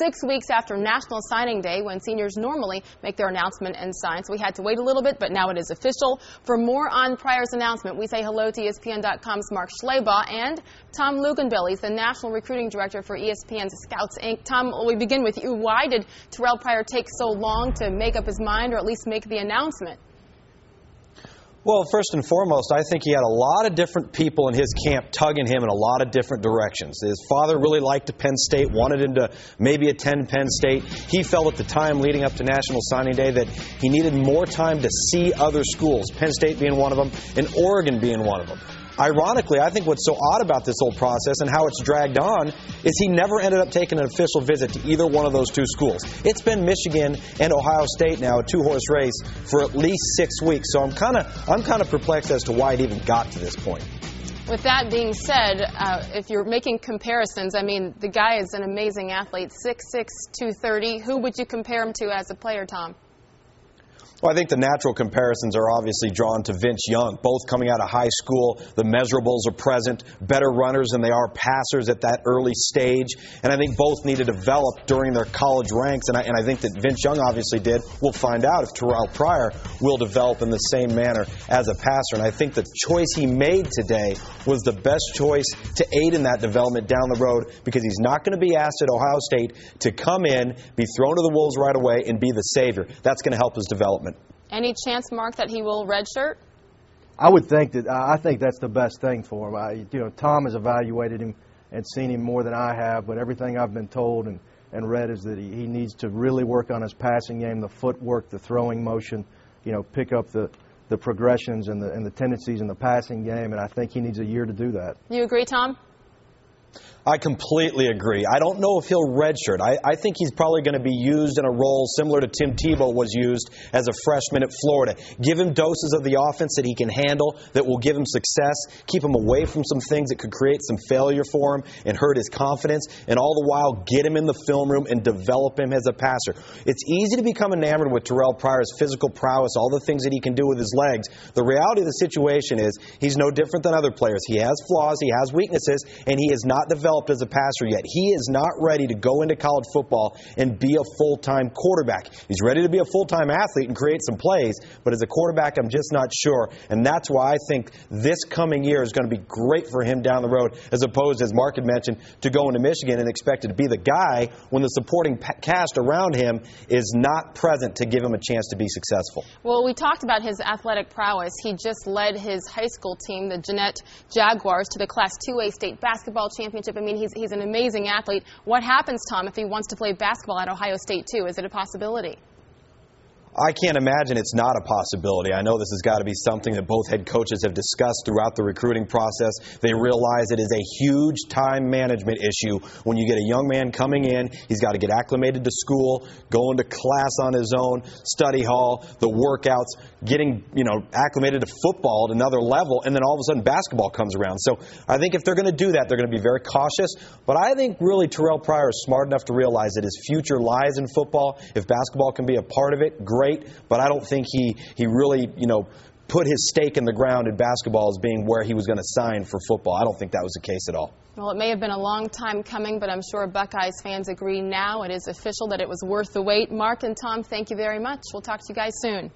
6 weeks after National Signing Day, when seniors normally make their announcement and sign. So we had to wait a little bit, but now it is official. For more on Pryor's announcement, we say hello to ESPN.com's Mark Schleybaugh and Tom Luganbill. He's the National Recruiting Director for ESPN's Scouts, Inc. Tom, we begin with you. Why did Terrelle Pryor take so long to make up his mind, or at least make the announcement? Well, first and foremost, I think he had a lot of different people in his camp tugging him in a lot of different directions. His father really liked Penn State, wanted him to maybe attend Penn State. He felt at the time leading up to National Signing Day that he needed more time to see other schools, Penn State being one of them and Oregon being one of them. Ironically, I think what's so odd about this whole process and how it's dragged on is he never ended up taking an official visit to either one of those two schools. It's been Michigan and Ohio State now, a two-horse race, for at least 6 weeks. So I'm kind of perplexed as to why it even got to this point. With that being said, if you're making comparisons, I mean, the guy is an amazing athlete, 6'6", 230. Who would you compare him to as a player, Tom? Well, I think the natural comparisons are obviously drawn to Vince Young. Both coming out of high school, the measurables are present, better runners than they are passers at that early stage. And I think both need to develop during their college ranks. And I think that Vince Young obviously did. We'll find out if Terrelle Pryor will develop in the same manner as a passer. And I think the choice he made today was the best choice to aid in that development down the road, because he's not going to be asked at Ohio State to come in, be thrown to the wolves right away, and be the savior. That's going to help his development. Any chance, Mark, that he will redshirt? I think that's the best thing for him. Tom has evaluated him and seen him more than I have, but everything I've been told and read is that he needs to really work on his passing game, the footwork, the throwing motion, pick up the progressions and the tendencies in the passing game, and I think he needs a year to do that. You agree, Tom? I completely agree. I don't know if he'll redshirt. I think he's probably going to be used in a role similar to Tim Tebow was used as a freshman at Florida. Give him doses of the offense that he can handle, that will give him success, keep him away from some things that could create some failure for him and hurt his confidence, and all the while get him in the film room and develop him as a passer. It's easy to become enamored with Terrelle Pryor's physical prowess, all the things that he can do with his legs. The reality of the situation is he's no different than other players. He has flaws, he has weaknesses, and he is not developed as a passer yet. He is not ready to go into college football and be a full-time quarterback. He's ready to be a full-time athlete and create some plays, but as a quarterback, I'm just not sure. And that's why I think this coming year is going to be great for him down the road, as opposed, as Mark had mentioned, to go into Michigan and expected to be the guy when the supporting cast around him is not present to give him a chance to be successful. Well, we talked about his athletic prowess. He just led his high school team, the Jeannette Jaguars, to the Class 2A state basketball championship. I mean, he's an amazing athlete. What happens, Tom, if he wants to play basketball at Ohio State, too? Is it a possibility? I can't imagine it's not a possibility. I know this has got to be something that both head coaches have discussed throughout the recruiting process. They realize it is a huge time management issue when you get a young man coming in. He's got to get acclimated to school, going to class on his own, study hall, the workouts, getting acclimated to football at another level, and then all of a sudden basketball comes around. So I think if they're going to do that, they're going to be very cautious. But I think really Terrelle Pryor is smart enough to realize that his future lies in football. If basketball can be a part of it, great. But I don't think he really, put his stake in the ground in basketball as being where he was going to sign for football. I don't think that was the case at all. Well, it may have been a long time coming, but I'm sure Buckeyes fans agree now it is official that it was worth the wait. Mark and Tom, thank you very much. We'll talk to you guys soon.